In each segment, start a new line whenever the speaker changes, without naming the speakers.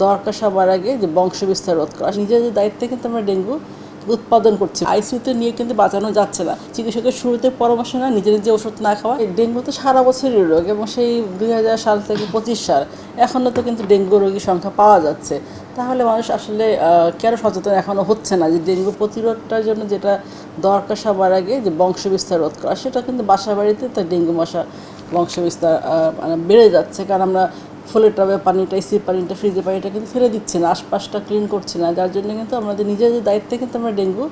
দরকার সবার আগে যে বংশ বিস্তার রোধ করা। নিজের যে দায়িত্বে কিন্তু আমরা ডেঙ্গু উৎপাদন করছি। আইসিইউতে নিয়ে কিন্তু বাঁচানো যাচ্ছে না। চিকিৎসকের শুরুতে পরামর্শ না, নিজের যে ওষুধ না খাওয়া। ডেঙ্গু তো সারা বছরই রোগ এবং সেই 2000 সাল থেকে 25 সাল এখনও তো কিন্তু ডেঙ্গু রোগীর সংখ্যা পাওয়া যাচ্ছে। তাহলে মানুষ আসলে কেন সচেতন এখনও হচ্ছে না যে ডেঙ্গু প্রতিরোধটার জন্য যেটা দরকার সবার আগে যে বংশ বিস্তার রোধ করা, সেটা কিন্তু বাসা বাড়িতে তার ডেঙ্গু মশা বংশ বিস্তার মানে বেড়ে যাচ্ছে। কারণ আমরা ফুলের টবে পানিটা, এসির পানিটা, ফ্রিজের পানিটা কিন্তু ফেলে দিচ্ছি না, আশপাশটা ক্লিন করছি না, যার জন্য কিন্তু আমাদের নিজের যে দায়িত্বে কিন্তু আমরা ডেঙ্গু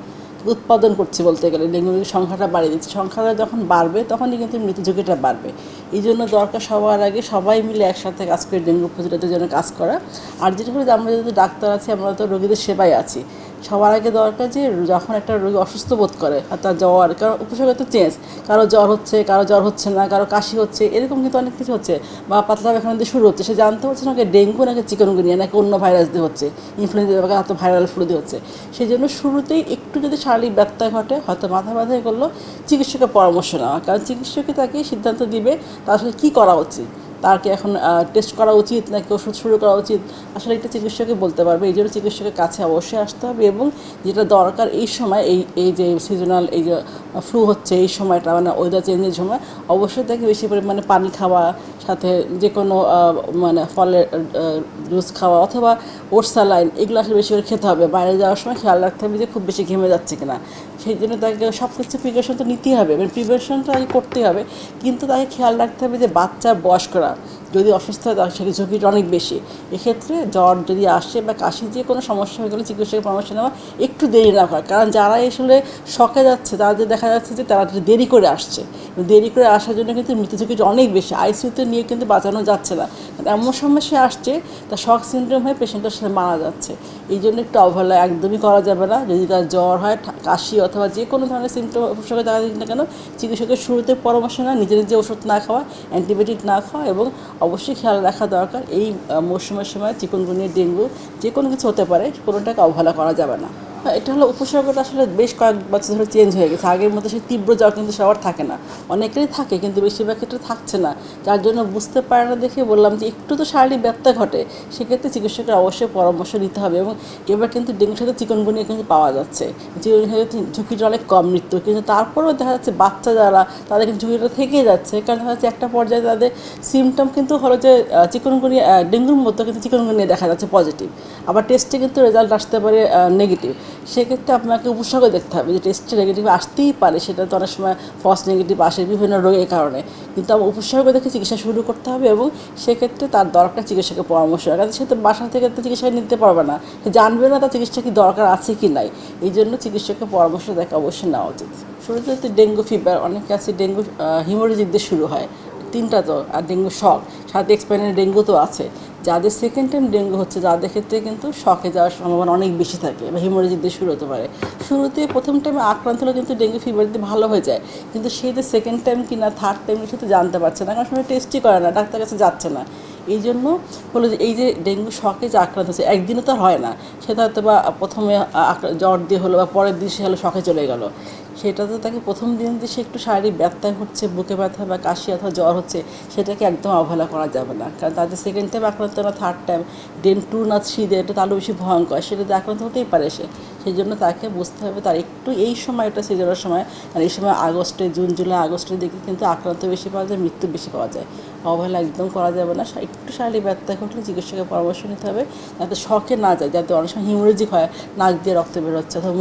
উৎপাদন করছি বলতে গেলে। ডেঙ্গু রোগীর সংখ্যাটা বাড়িয়ে দিচ্ছি। সংখ্যাটা যখন বাড়বে তখনই কিন্তু মৃত্যু ঝুঁকিটা বাড়বে। এই জন্য দরকার সবার আগে সবাই মিলে একসাথে কাজ করে ডেঙ্গু প্রতিরোধের জন্য কাজ করা। আর যেটা হলো যে আমরা যেহেতু ডাক্তার আছি, আমরা তো রোগীদের সেবায় আছি, সবার আগে দরকার যে যখন একটা রোগী অসুস্থ বোধ করে আর তার জ্বর, কারণ উপসর্গ তো চেঞ্জ, কারো জ্বর হচ্ছে, কারো জ্বর হচ্ছে না, কারো কাশি হচ্ছে, এরকম কিন্তু অনেক কিছু হচ্ছে, বা পাতলা পায়খানা দিয়ে শুরু হচ্ছে, সে জানতে পারছে না ডেঙ্গু নাকি চিকেনগুনিয়া নাকি অন্য ভাইরাস দিয়ে হচ্ছে, ইনফ্লুয়েঞ্জা বা হয়তো ভাইরাল ফ্লু দিয়ে হচ্ছে। সেই জন্য শুরুতেই একটু যদি শারীরিক ব্যত্যয় ঘটে, হয়তো মাথা ব্যথায় করলো, চিকিৎসকের পরামর্শ নেওয়া, কারণ চিকিৎসকই তাকে সিদ্ধান্ত দিবে তার আসলে কী করা উচিত। তাকে এখন টেস্ট করা উচিত নাকি ওষুধ শুরু করা উচিত, আসলে একটা চিকিৎসকই বলতে পারবে। এই জন্য চিকিৎসকের কাছে অবশ্যই আসতে হবে এবং যেটা দরকার এই সময়, এই যে সিজনাল এই যে ফ্লু হচ্ছে এই সময়টা, মানে ওয়েদার চেঞ্জের সময় অবশ্যই তাকে বেশি পরিমাণে পানি খাওয়া, সাথে যে কোনো মানে ফলের জুস খাওয়া অথবা ওটস স্যালাইন, এগুলো আসলে বেশি করে খেতে হবে। বাইরে যাওয়ার সময় খেয়াল রাখতে হবে যে খুব বেশি ঘেমে যাচ্ছে কিনা। সেই জন্য তাকে সব কিছু প্রিপারেশন তো নিতেই হবে, মানে প্রিপারেশনটা আগে করতেই হবে, কিন্তু তাকে খেয়াল রাখতে হবে যে বাচ্চা বয়স্করা যদি অসুস্থ হয় তার সেটি ঝুঁকিটা অনেক বেশি। এক্ষেত্রে জ্বর যদি আসে বা কাশি যে কোনো সমস্যা হয়ে গেলে চিকিৎসকের পরামর্শ নেওয়া, একটু দেরি না করা। কারণ যারা আসলে শখে যাচ্ছে তাদের দেখা যাচ্ছে যে তারা দেরি করে আসছে, দেরি করে আসার জন্য কিন্তু মৃত্যু ঝুঁকিটা অনেক বেশি। আইসিইউতে নিয়ে কিন্তু বাঁচানো যাচ্ছে না, এমন সমস্যা আসছে তার শক সিনড্রোম হয়ে পেশেন্টের সাথে মারা যাচ্ছে। এই জন্য একটু অবহেলা একদমই করা যাবে না। যদি তার জ্বর হয়, কাশি অথবা যে কোনো ধরনের সিমটম উপসর্গে দেখা দিক না কেন, চিকিৎসকের শুরুতে পরামর্শ না, নিজের যে ওষুধ না খাওয়া, অ্যান্টিবায়োটিক না খাওয়া, এবং অবশ্যই খেয়াল রাখা দরকার এই মৌসুমের সময় চিকুনগুনিয়া, ডেঙ্গু যে কোনো কিছু হতে পারে, কোনোটাকে অবহেলা করা যাবে না। এটা হলো উপসর্গটা আসলে বেশ কয়েক বছর ধরে চেঞ্জ হয়ে গেছে। আগের মতো সেই তীব্র জ্বর কিন্তু সবার থাকে না, অনেকেরই থাকে কিন্তু বেশিরভাগ ক্ষেত্রে থাকছে না, যার জন্য বুঝতে পারে না দেখে বললাম যে একটু তো শারীরিক ব্যত্যয় ঘটে, সেক্ষেত্রে চিকিৎসকের অবশ্যই পরামর্শ নিতে হবে। এবং এবার কিন্তু ডেঙ্গুর সাথে চিকুনগুনিয়া কিন্তু পাওয়া যাচ্ছে, চিকুনগুনিয়া ঝুঁকিটা অনেক কম মৃত্যু, কিন্তু তারপরেও দেখা যাচ্ছে বাচ্চা যারা, তাদের কিন্তু ঝুঁকিটা থেকেই যাচ্ছে। কারণ দেখা যাচ্ছে একটা পর্যায়ে তাদের সিমটম কিন্তু হলো যে চিকুনগুনিয়া, ডেঙ্গুর মতো কিন্তু চিকুনগুনিয়া দেখা যাচ্ছে পজিটিভ, আবার টেস্টে কিন্তু রেজাল্ট আসতে পারে নেগেটিভ। সেক্ষেত্রে আপনাকে উপসর্গ দেখতে হবে যে টেস্টে নেগেটিভ আসতেই পারে, সেটা তো অনেক সময় ফলস নেগেটিভ আসে বিভিন্ন রোগের কারণে, কিন্তু আমার উপসর্গ দেখে চিকিৎসা শুরু করতে হবে এবং সেক্ষেত্রে তার দরকার চিকিৎসকের পরামর্শ। কারণ সে তো বাসা থেকে তো চিকিৎসা নিতে পারবে না, সে জানবে না তার চিকিৎসা কি দরকার আছে কি নাই। এই জন্য চিকিৎসকের পরামর্শ দেখে অবশ্যই নেওয়া উচিত। শুরুতে তো ডেঙ্গু ফিভার, অনেক কাছে ডেঙ্গু হিমোরেজিক দিয়ে শুরু হয়, তিনটা তো, আর ডেঙ্গু শক, সাথে এক্সপাইরেন্ট ডেঙ্গু তো আছে। যাদের সেকেন্ড টাইম ডেঙ্গু হচ্ছে তাদের ক্ষেত্রে কিন্তু শকে যাওয়ার সম্ভাবনা অনেক বেশি থাকে বা হিমোরেজিক দিয়ে শুরু হতে পারে। শুরুতে প্রথম টাইমে আক্রান্ত হলে কিন্তু ডেঙ্গু ফিভার দিয়ে ভালো হয়ে যায়, কিন্তু সেই যে সেকেন্ড টাইম কি না থার্ড টাইম সেটা জানতে পারছে না, কারণ সময় টেস্টই করে না, ডাক্তার কাছে যাচ্ছে না। এই জন্য হলো যে এই যে ডেঙ্গু শকে যে আক্রান্ত হচ্ছে একদিনে তো হয় না, সেটা হয়তো বা প্রথমে জ্বর দিয়ে হলো বা পরের দিন সে হলো শকে চলে গেল, সেটা তো তাকে প্রথম দিন যে সে একটু শারীরিক ব্যথা হচ্ছে, বুকে ব্যথা বা কাশি অথবা জ্বর হচ্ছে, সেটাকে একদম অবহেলা করা যাবে না। কারণ তাদের সেকেন্ড টাইম আক্রান্ত না থার্ড টাইম, ডেন 2 না 3 দিয়ে এটা আরও বেশি ভয়ঙ্কর, সেটাতে আক্রান্ত হতেই পারে সে। সেই জন্য তাকে বুঝতে হবে তার একটু এই সময়টা সিজনের সময়, আর এই সময় আগস্টে, জুন জুলাই আগস্টের দিকে কিন্তু আক্রান্ত বেশি পাওয়া যায়, মৃত্যু বেশি পাওয়া যায়। অবহেলা একদম করা যাবে না। একটু শারীরিক ব্যথা ঘটলে চিকিৎসকের পরামর্শ নিতে হবে, যাতে শখে না যায়, যাতে অনেক সময় হিমোরেজিক হয়, নাক দিয়ে রক্ত বেরোচ্ছে অথবা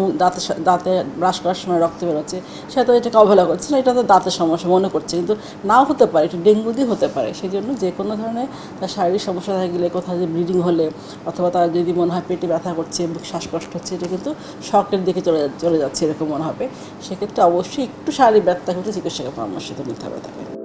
দাঁতে ব্রাশ করার সময় রক্ত বেরোচ্ছে, সে তো এটাকে অবহেলা করছে না, এটা তো দাঁতের সমস্যা মনে করছে, কিন্তু নাও হতে পারে, এটা ডেঙ্গু দিয়ে হতে পারে। সেই জন্য যে কোনো ধরনের তার শারীরিক সমস্যা দেখা গেলে, কোথাও যে ব্লিডিং হলে অথবা তার যদি মনে হয় পেটে ব্যথা করছে, শ্বাসকষ্ট হচ্ছে, এটা কিন্তু শকের দিকে চলে যাচ্ছে এরকম মনে হবে, সেক্ষেত্রে অবশ্যই একটু শারীরিক ব্যথা হলে চিকিৎসকের পরামর্শ নিতে হবে তাকে।